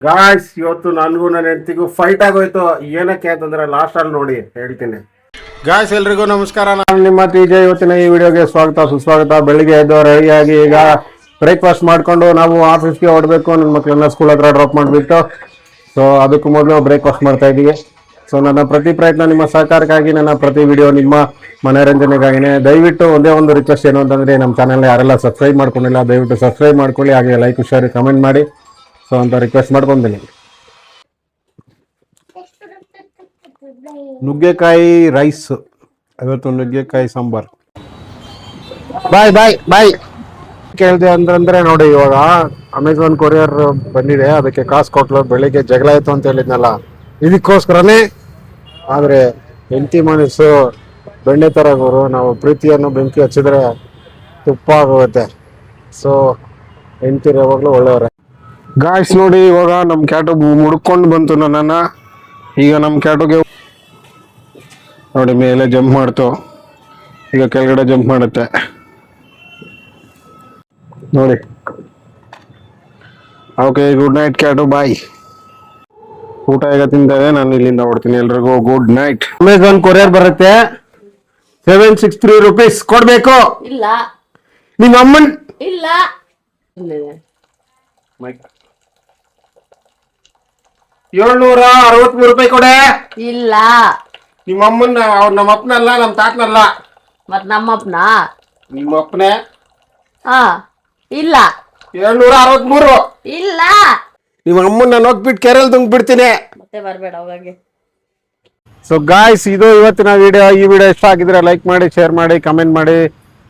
Guys ಇವತ್ತು ನನಗೂ ನನ್ನ ಹೆಂಡತಿಗೂ ಫೈಟ್ ಆಗೋಯ್ತು. ಏನಕ್ಕೆ ಅಂತಂದ್ರೆ ಲಾಸ್ಟ್ ಅಲ್ಲಿ ನೋಡಿ ಹೇಳ್ತೀನಿ. ಗಾಯ್ಸ್ ಎಲ್ರಿಗೂ ನಮಸ್ಕಾರ, ನಾನು ನಿಮ್ಮ TJ. ಇವತ್ತಿನ ಈ ವಿಡಿಯೋಗೆ ಸ್ವಾಗತ ಸುಸ್ವಾಗತ. ಬೆಳಿಗ್ಗೆ ಎದ್ದು ರೆಡಿಯಾಗಿ ಈಗ ಬ್ರೇಕ್ಫಾಸ್ಟ್ ಮಾಡ್ಕೊಂಡು ನಾವು ಆಫೀಸ್ಗೆ ಹೊರಡಬೇಕು. ನನ್ನ ಮಕ್ಕಳನ್ನ ಸ್ಕೂಲ್ ಹತ್ರ ಡ್ರಾಪ್ ಮಾಡಿಬಿಟ್ಟು ಸೊ ಅದಕ್ಕೂ ಮೊದಲು ಬ್ರೇಕ್ಫಾಸ್ಟ್ ಮಾಡ್ತಾ ಇದ್ದೀವಿ. ಸೊ ನನ್ನ ಪ್ರತಿ ಪ್ರಯತ್ನ ನಿಮ್ಮ ಸಹಕಾರಕ್ಕಾಗಿ, ನನ್ನ ಪ್ರತಿ ವಿಡಿಯೋ ನಿಮ್ಮ ಮನೋರಂಜನೆಗಾಗಿನೇ. ದಯವಿಟ್ಟು ಒಂದೇ ಒಂದು ರಿಕ್ವೆಸ್ಟ್ ಏನು ಅಂತಂದರೆ, ನಮ್ಮ ಚಾನಲ್ನ ಯಾರೆಲ್ಲ ಸಬ್ಸ್ಕ್ರೈಬ್ ಮಾಡ್ಕೊಂಡಿಲ್ಲ ದಯವಿಟ್ಟು ಸಬ್ಸ್ಕ್ರೈಬ್ ಮಾಡ್ಕೊಳ್ಳಿ, ಹಾಗೆ ಲೈಕ್ ಶೇರ್ ಕಮೆಂಟ್ ಮಾಡಿ ಸೊ ಅಂತ ರಿಕ್ವೆಸ್ಟ್ ಮಾಡ್ಕೊಂತೀನಿ. ನುಗ್ಗೆಕಾಯಿ ರೈಸ್, ಇವತ್ತು ನುಗ್ಗೆಕಾಯಿ ಸಾಂಬಾರ್. ಬಾಯ್ ಬಾಯ್ ಬಾಯ್ ಕೇಳಿದೆ ಅಂತಂದ್ರೆ ನೋಡಿ, ಇವಾಗ ಅಮೆಝಾನ್ ಕೊರಿಯರ್ ಬಂದಿದೆ, ಅದಕ್ಕೆ ಕಾಸು ಕೊಟ್ಲು. ಬೆಳಿಗ್ಗೆ ಜಗಳ ಆಯ್ತು ಅಂತ ಹೇಳಿದ್ನಲ್ಲ, ಇದಕ್ಕೋಸ್ಕರನೇ. ಆದ್ರೆ ಹೆಂಡತಿ ಮನಸ್ಸು ಬೆಣ್ಣೆ ತರ ಗುರು, ನಾವು ಪ್ರೀತಿಯನ್ನು ಬೆಂಕಿ ಹಚ್ಚಿದ್ರೆ ತುಪ್ಪ ಆಗೋಗುತ್ತೆ. ಸೊ ಹೆಂಡತಿರು ಯಾವಾಗ್ಲೂ ಒಳ್ಳೆಯವರೇ. ಗಾಯ್ಸ್ ನೋಡಿ, ಇವಾಗ ನಮ್ಮ ಕ್ಯಾಟು ಮುಡ್ಕೊಂಡು ಬಂತು ನನ್ನನ್ನ. ಈಗ ನಮ್ಮ ಕ್ಯಾಟುಗೆ ನೋಡಿ ಮೇಲೆ ಜಂಪ್ ಮಾಡ್ತು, ಈಗ ಕೆಳಗಡೆ ಜಂಪ್ ಮಾಡುತ್ತೆ ನೋಡಿ. ಓಕೆ, ಗುಡ್ ನೈಟ್ ಕ್ಯಾಟು, ಬಾಯ್. ಊಟ ಈಗ ತಿಂತಾರೆ, ನಾನು ಇಲ್ಲಿಂದ ಹೊಡ್ತೀನಿ. ಎಲ್ರಿಗೂ ಗುಡ್ ನೈಟ್. ಅಮೆಝಾನ್ ಕೊರಿಯರ್ ಬರುತ್ತೆ, 763 ರೂಪೀಸ್ ಕೊಡ್ಬೇಕು. ಇಲ್ಲ ನಿಮ್ಮ ಅಮ್ಮನ್ ಇಲ್ಲ 763 ರೂಪಾಯಿ ಕೊಡೆ. ಇಲ್ಲ ನಿಮ್ಮ ಅಮ್ಮನ, ಅವ್ರು ನಮ್ಮ ಅಪ್ಪನಲ್ಲ, ನಮ್ಮ ತಾತನಲ್ಲ. ಮತ್ ನಮ್ಮಪ್ಪನ ನಿಮ್ಮ ಅಪ್ಪನೇ. ಹಾ ಇಲ್ಲ 763. ಇಲ್ಲ ನಿಮ್ಮ ಅಮ್ಮನ ನಾನು ಹೋಗ್ಬಿಟ್ಟು ಕೆರೆಯಲ್ಲಿ ತುಂಬಿಡ್ತೀನಿ. ಮತ್ತೆ ಬರ್ಬೇಡ ಅವಾಗೆ. ಸೊ ಗಾಯ್ಸ್, ಇದು ಇವತ್ತಿನ ವಿಡಿಯೋ. ಈ ವಿಡಿಯೋ ಇಷ್ಟ ಆಗಿದ್ರೆ ಲೈಕ್ ಮಾಡಿ, ಶೇರ್ ಮಾಡಿ, ಕಮೆಂಟ್ ಮಾಡಿ,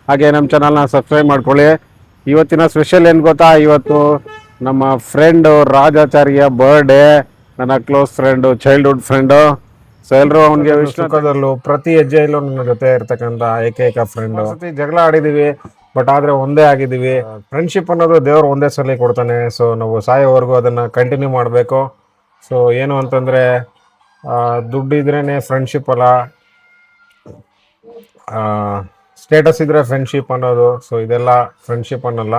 ಹಾಗೆ ನಮ್ಮ ಚಾನಲ್ನ ಸಬ್ಸ್ಕ್ರೈಬ್ ಮಾಡ್ಕೊಳ್ಳಿ. ಇವತ್ತಿನ ಸ್ಪೆಷಲ್ ಏನು ಗೊತ್ತಾ, ಇವತ್ತು ನಮ್ಮ ಫ್ರೆಂಡು ರಾಜಾಚಾರ್ಯ ಬರ್ಡೇ. ನನ್ನ close friend, childhood friend. So ಎಲ್ಲರೂ ಅವನಿಗೆ ವಿಶ್ವದಲ್ಲೂ ಪ್ರತಿ ಹೆಜ್ಜೆಯಲ್ಲೂ ನನ್ನ ಜೊತೆ ಇರ್ತಕ್ಕಂಥ ಏಕೈಕ ಫ್ರೆಂಡು. ಜಗಳ ಆಡಿದೀವಿ, ಬಟ್ ಆದ್ರೆ ಒಂದೇ ಆಗಿದ್ದೀವಿ. ಫ್ರೆಂಡ್ಶಿಪ್ ಅನ್ನೋದು ದೇವ್ರು ಒಂದೇ ಸಲ ಕೊಡ್ತಾನೆ. ಸೊ ನಾವು ಸಾಯೋವರೆಗೂ ಅದನ್ನ ಕಂಟಿನ್ಯೂ ಮಾಡಬೇಕು. ಸೊ ಏನು ಅಂತಂದ್ರೆ, ದುಡ್ಡಿದ್ರೇನೆ ಫ್ರೆಂಡ್ಶಿಪ್ ಅಲ್ಲ, ಸ್ಟೇಟಸ್ ಇದ್ರೆ ಫ್ರೆಂಡ್ಶಿಪ್ ಅನ್ನೋದು. ಸೊ ಇದೆಲ್ಲ ಫ್ರೆಂಡ್ಶಿಪ್ ಅನ್ನಲ್ಲ.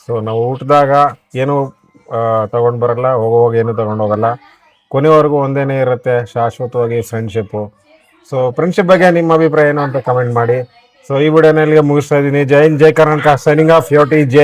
ಸೊ ನಾವು ಹುಟ್ಟಿದಾಗ ಏನು ತಗೊಂಡು ಬರಲ್ಲ, ಹೋಗುವಾಗ ಏನು ತಗೊಂಡು ಹೋಗಲ್ಲ, ಕೊನೆವರೆಗೂ ಒಂದೇನೇ ಇರುತ್ತೆ ಶಾಶ್ವತವಾಗಿ ಫ್ರೆಂಡ್ಶಿಪ್ಪು. ಸೊ ಫ್ರೆಂಡ್ಶಿಪ್ ಬಗ್ಗೆ ನಿಮ್ಮ ಅಭಿಪ್ರಾಯ ಏನು ಅಂತ ಕಮೆಂಟ್ ಮಾಡಿ. ಸೊ ಈ ವಿಡಿಯೋನ ಇಲ್ಲಿಗೆ ಮುಗಿಸ್ತಾ ಇದ್ದೀನಿ. ಜೈ ಹಿಂದ್, ಜೈ Karnataka, signing off, your TJ.